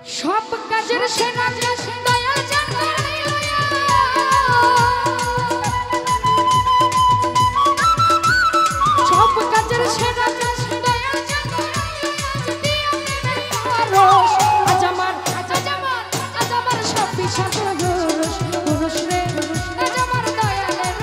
সব কাজের সেরা দয়াল জান সব কাজের সেরা দয়াল জান আজ আমার সব বিষয় পুরুষ রে আজ আমার দয়ালের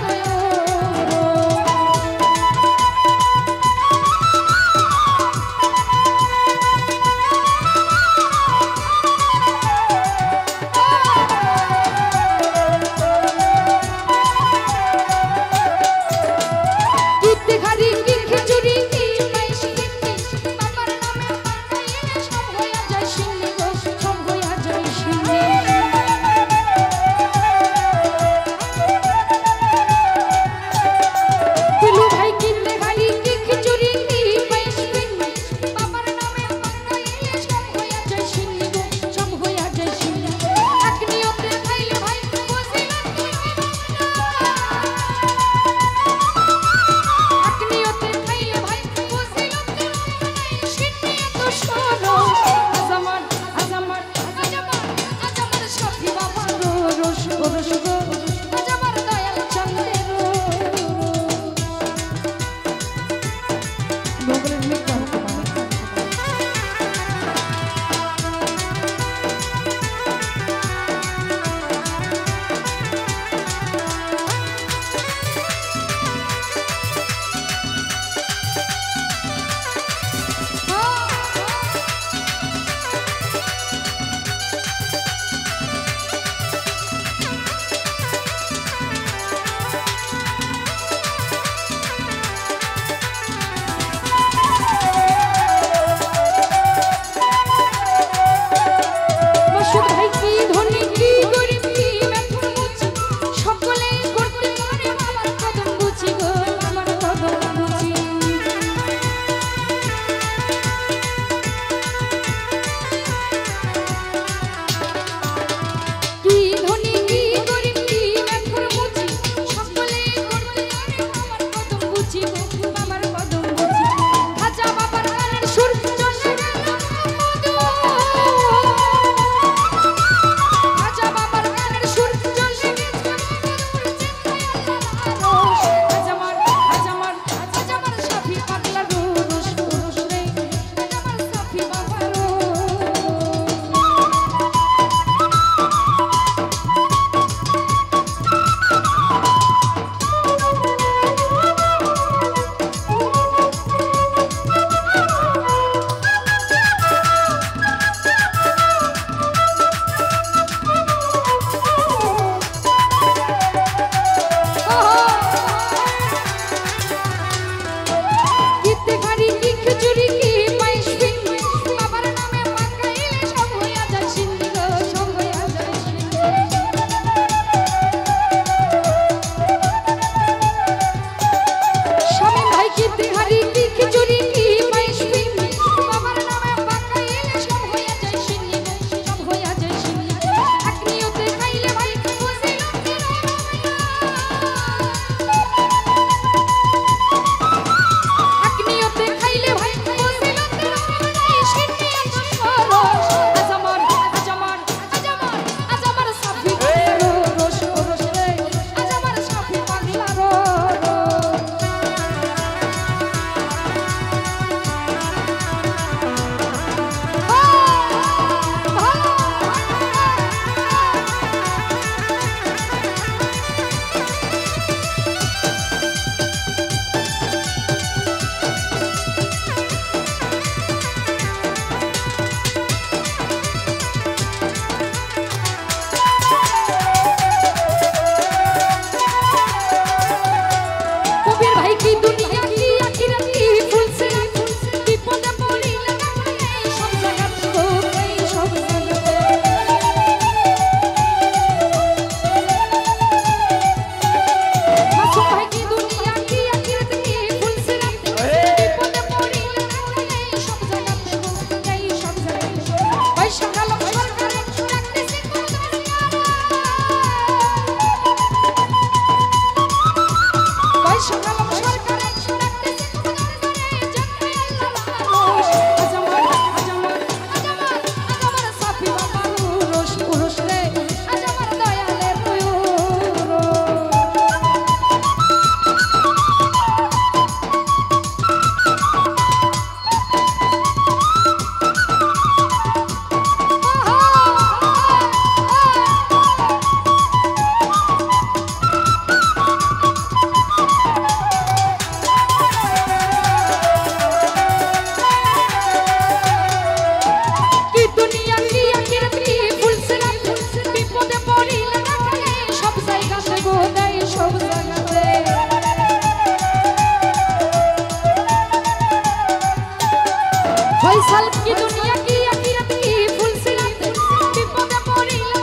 দুনিয়া কি আখিরাত কি ফুল সিরাতে বিপদে পড়িলে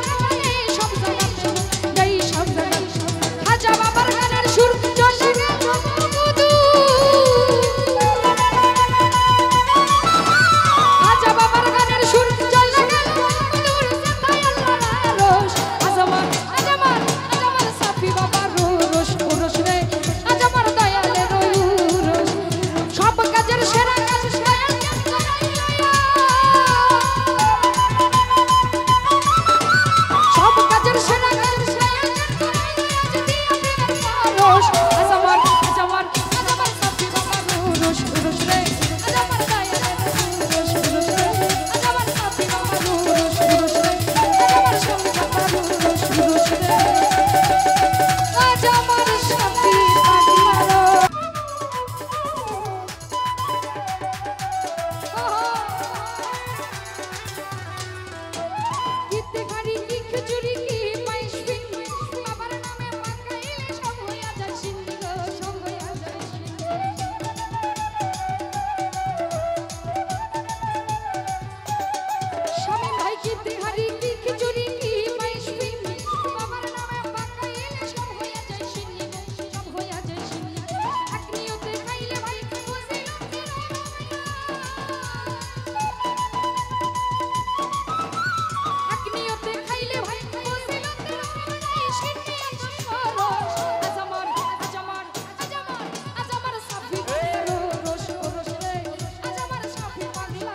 সব জায়গাতে যাই সব জায়গাতে খাজা বাবার গানের সুর চলে গেল মধু খাজা বাবার গানের সুর চলে গেল মধুর তাই আল্লাহ রোশ আজমার আজমার আজমার সাফি বাবার রোশ রোশ রে আজমার দয়ালের রোশ সব কাজের সেরা কাজ দয়াল সব কাজের সেরা কাজ রোশ আজমার আজমার আজমার সাফি বাবার রোশ রোশ রে আজমার দয়ালের রোশ রোশ রে আজমার সাফি বাবার রোশ রোশ রে আজমার সাফি বাবার রোশ রোশ রে আজমার সাফি বাবার কিতে খাড়ি কি খিচুড়ি কি পায়েস পিঠে বাবার নামে পাকাইলে সব হইয়া যায় সিন্ধি গো সব হইয়া যায় সিন্ধি স্বামী ভাই কিতে খাড়ি কি খিচুড়ি কি পায়েস পিঠে বাবার নামে পাকাইলে সব হইয়া যায় সিন্ধি সব হইয়া যায় সিন্ধি এক নিয়তে খাইলে ভাই বুঝিল নিয়তে খাইলে ভাই বুঝিল সিন্ধি রোশ আজমার আজমার আজমার আজমার সাফি রোশ রোশ রে আজমার সাফি পাগলা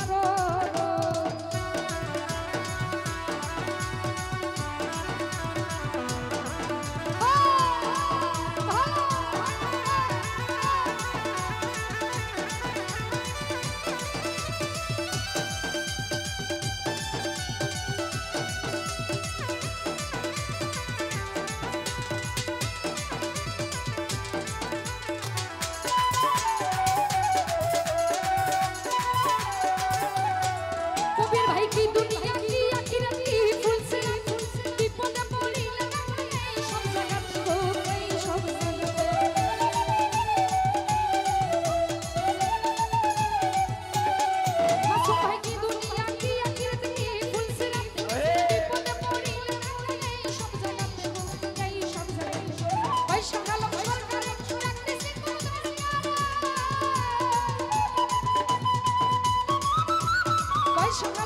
কবির ভাই কি দুনিয়া কি আখিরাত কি ফুল সিরাত বিপদে পড়িলে সব জায়গাতে সব জায়গাতে মাসুম ভাই কি দুনিয়া কি আখিরাত কি ফুল সিরাত বিপদে পড়িলে সব জায়গাতে যাই সব জায়গাতে ভাই সকাল সরকারে প্র্যাকটিস ভাই সকাল